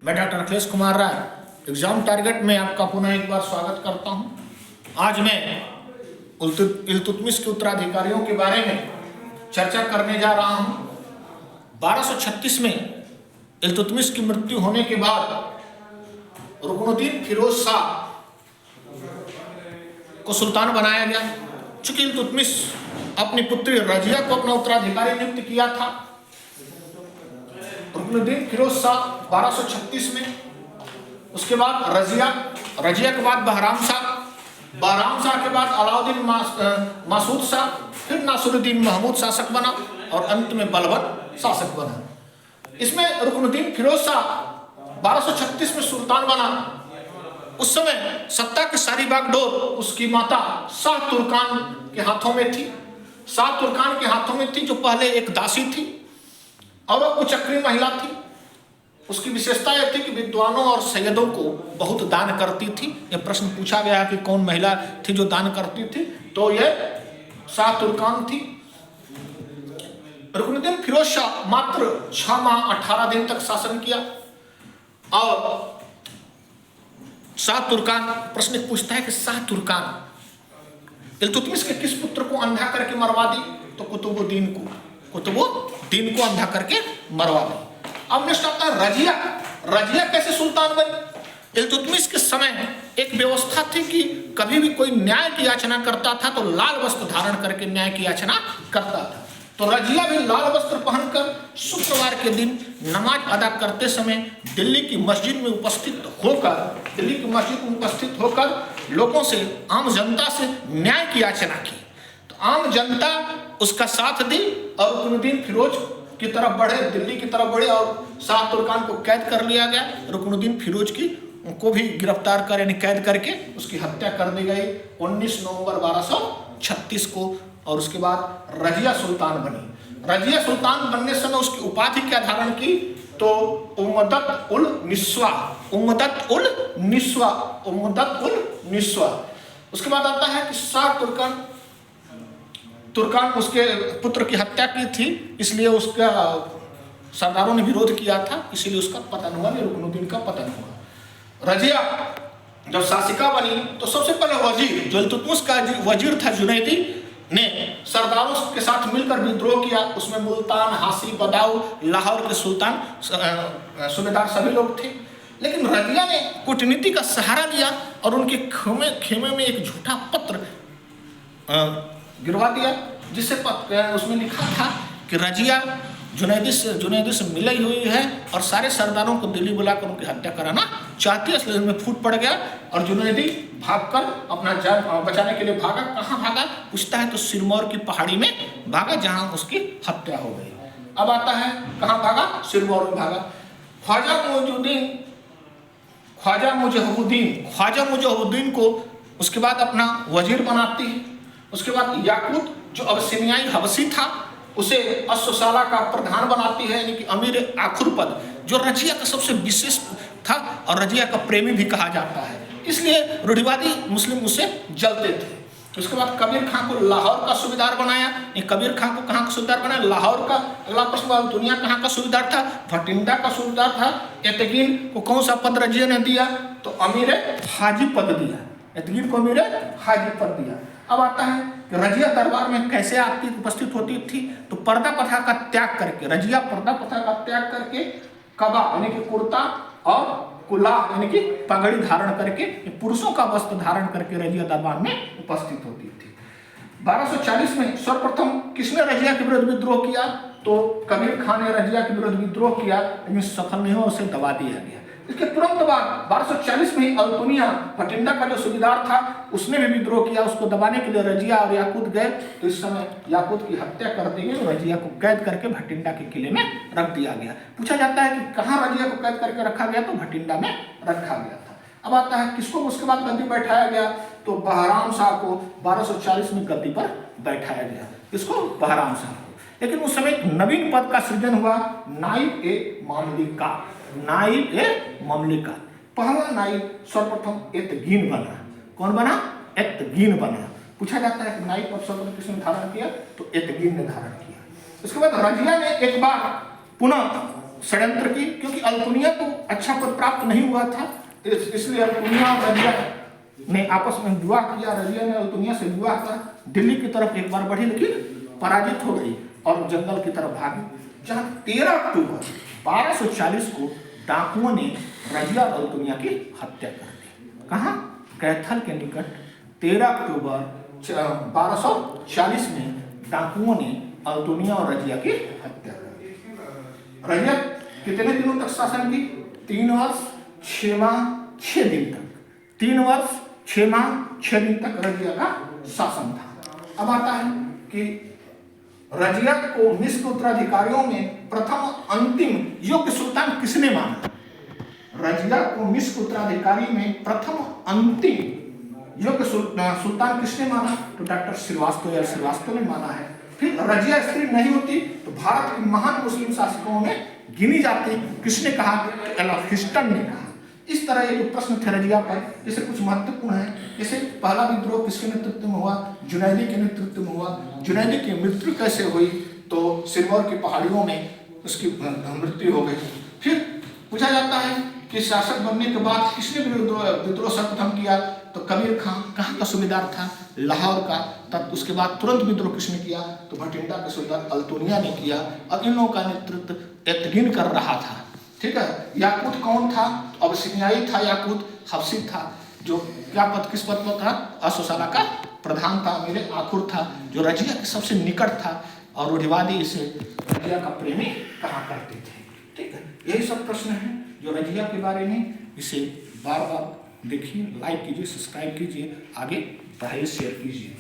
मैं doctor Akhilesh Kumar Rai exam target में आपका पुनः एक बार स्वागत करता हूं। आज मैं इल्तुतमिश के उत्तराधिकारियों के बारे में चर्चा करने जा रहा हूं। 1236 में इल्तुतमिश की मृत्यु होने के बाद रुकनुद्दीन फिरोज शाह को सुल्तान बनाया गया। चूंकि इल्तुतमिश अपनी पुत्री रजिया को अपना उत्तराधिकारी नियुक्त किया था, रुकनुद्दीन फिरोज शाह 1236 में, उसके बाद रजिया के बाद बहराम शाह के बाद अलाउद्दीन मासूद शाह, फिर नासिरुद्दीन महमूद शासक बना और अंत में बलबन शासक बना। इसमें रुकनुद्दीन फिरोज शाह 1236 में सुल्तान बना। उस समय सत्ता की सारी बागडोर उसकी माता शाह तुर्कान के हाथों में थी। शाह तुर्कान के हाथों में थी, जो पहले एक दासी थी और वह कुचक्री महिला थी। उसकी विशेषता यह थी कि विद्वानों और सैयदों को बहुत दान करती थी। यह प्रश्न पूछा गया कि कौन महिला थी जो दान करती थी, तो यह शाह तुर्कान थी। रुकनुद्दीन फिरोज शाह मात्र 6 माह 18 दिन तक शासन किया। और शाह तुर्कान, प्रश्न पूछता है कि शाह तुर्कान इल्तुतमिश के किस पुत्र को अंधा करके मरवा दी, तो कुतुबुद्दीन को अंधा करके मरवा दी। अब नेक्स्ट आता है रजिया कैसे सुल्तान बनी। इल्तुतमिश के समय एक व्यवस्था थी कि कभी भी कोई न्याय की याचना करता था तो लाल वस्त्र धारण करके न्याय की याचना करता था। तो रजिया भी लाल वस्त्र पहनकर शुक्रवार के दिन नमाज अदा करते समय दिल्ली की मस्जिद में उपस्थित होकर लोगों से, आम जनता से न्याय की याचना की। तो आम जनता उसका साथ दी और रुकनुद्दीन फिरोज की तरफ बढ़े, दिल्ली की तरफ बढ़े और शाह तुर्कान को कैद कर लिया गया। रुकनुद्दीन फिरोज को भी गिरफ्तार कर यानी कैद करके उसकी हत्या कर दी गई 19 नवंबर 1236 को। और उसके बाद रजिया सुल्तान बनी। रजिया सुल्तान बनने समय उसकी उपाधि क्या धारण की, तो उम्मदत उल निस्वा। उसके बाद आता है कि शाह तुर्कान उसके पुत्र की हत्या की थी, इसलिए उसका सरदारों ने विरोध किया था, इसीलिए उसका पतन हुआ, रुकनुद्दीन का पतन हुआ। रजिया जब शासिका बनी तो सबसे पहले वजीर, जो इल्तुतमिश का वजीर था, जुनैदी ने सरदारों के साथ मिलकर विद्रोह किया। उसमें मुल्तान, हासी, बदाऊ, लाहौर के सुल्तान, सूबेदार सभी लोग थे। लेकिन रजिया ने कूटनीति का सहारा लिया और उनके खेमे में एक झूठा पत्र गिरवा दिया, जिससे उसमें लिखा था कि रजिया जुनैदी से मिली हुई है और सारे सरदारों को दिल्ली बुलाकर उनकी हत्या कराना चाहती है। इसलिए उनमें फूट पड़ गया और जुनैदी भागकर अपना जान बचाने के लिए भागा। कहाँ भागा पूछता है तो सिरमौर की पहाड़ी में भागा, जहां उसकी हत्या हो गई। अब आता है कहाँ भागा, सिरमौर में भागा। ख्वाजा मुजहुद्दीन को उसके बाद अपना वजीर बनाती है। उसके बाद याकूत, जो अबसिनियाई हबसी था, उसे अस्सुसाला का प्रधान बनाती है, यानी कि अमीर आखुर पद, जो रजिया का सबसे विशेष था और रजिया का प्रेमी भी कहा जाता है। इसलिए रूढ़िवादी मुस्लिम उसे जलते थे। उसके बाद कबीर खां को लाहौर का सूबेदार बनाया। कबीर खां को कहाँ का सूबेदार बनाया, लाहौर का। अगला प्रश्न, दुनिया कहाँ का सूबेदार था, भटिंडा का सूबेदार था। एतगीन को कौन सा पद रजिया ने दिया, तो अमीर हाजी पद दिया। एतगीन को अमीर हाजी पद दिया। अब आता है कि रजिया दरबार में कैसे आपकी उपस्थित होती थी, तो पर्दा प्रथा का त्याग करके, रजिया पर्दा प्रथा का त्याग करके कबा यानी कि कुर्ता और कुला यानी कि पगड़ी धारण करके, पुरुषों का वस्त्र धारण करके रजिया दरबार में उपस्थित होती थी। 1240 में सर्वप्रथम किसने रजिया के विरुद्ध विद्रोह किया, तो कबीर खान ने रजिया के विरुद्ध विद्रोह किया, लेकिन सफल नहीं हुआ, उसे दबा दिया गया। इसके तुरंत बाद 1240 में अल्तुनिया, भटिंडा का जो सूबेदार था, उसने भी विद्रोह किया। उसको दबाने के लिए रजिया और याकूत गए, तो इस समय याकूत की हत्या कर दी गई और रजिया को कैद करके भटिंडा के किले में रख दिया गया। पूछा जाता है कि कहाँ रजिया को कैद करके रखा गया, तो भटिंडा में रखा गया था। अब आता है किसको उसके बाद गद्दी बैठाया गया, तो बहराम शाह को 1240 में गद्दी पर बैठाया गया। किसको, बहराम शाह को। लेकिन उस समय एक नवीन पद का सृजन हुआ, नाइब ए मामलिका। पहला नाइब सर्वप्रथम एतगीन बना। कौन बना, एतगीन बना। पूछा जाता है कि नाइब पद सर्वप्रथम किसने धारण किया, तो एतगीन ने धारण किया। उसके बाद रजिया ने एक बार पुनः षड्यंत्र की, क्योंकि अल्तुनिया को अच्छा पद प्राप्त नहीं हुआ था, इसलिए अल्तुनिया और रजिया ने आपस में विवाह किया। रजिया ने अल्तुनिया से विवाह किया, दिल्ली की तरफ एक बार बढ़ी लेकिन पराजित हो गई और जंगल की तरफ भागी, जहां 13 अक्टूबर 1240 को डाकुओं ने रजिया और अल्तुनिया की हत्या कर दी। कहाँ? कैथल के निकट 13 अक्टूबर 1240 में डाकुओं ने अल्तुनिया और रजिया की हत्या कर दी। रजिया कितने दिनों तक शासन की? 3 वर्ष 6 माह 6 दिन तक। 3 वर्ष 6 माह 6 दिन तक रजिया का शासन था। अब आता है कि रजिया को मिस्र उत्तराधिकारियों में प्रथम अंतिम योग्य सुल्तान किसने माना? रजिया को मिस्र उत्तराधिकारी में प्रथम अंतिम योग्य सुल्तान किसने माना? तो डॉक्टर श्रीवास्तव ने माना है। फिर रजिया स्त्री नहीं होती तो भारत के महान मुस्लिम शासकों में गिनी जाती, किसने कहा? एल्फिंस्टन ने कहा। इस तरह ये जो प्रश्न थे रजिया पर, जैसे कुछ महत्वपूर्ण है। जैसे पहला विद्रोह किसके नेतृत्व में हुआ? जुनैदी के नेतृत्व में हुआ। जुनैदी की मृत्यु कैसे हुई? तो सिरमौर की पहाड़ियों में उसकी मृत्यु हो गई। फिर पूछा जाता है कि शासक बनने के बाद किसने विद्रोह सर्वप्रथम किया? तो कबीर खां। कहाँ का सूबेदार था? लाहौर का। तब उसके बाद तुरंत विद्रोह किसने किया? तो भटिंडा के सूबेदार अल्तुनिया ने किया और इन लोगों का नेतृत्व एतगिन कर रहा था। ठीक है। याकूत कौन था? अब सिनियाई था याकूत, हफ्सी था, जो क्या पद, किस पद पर था? असोसाला का प्रधान था। मेरे आखुर था जो रजिया के सबसे निकट था और रूढ़िवादी इसे रजिया का प्रेमी कहा करते थे। ठीक है। यही सब प्रश्न है जो रजिया के बारे में। इसे बार बार देखिए, लाइक कीजिए, सब्सक्राइब कीजिए, आगे पढ़ाइए, शेयर कीजिए।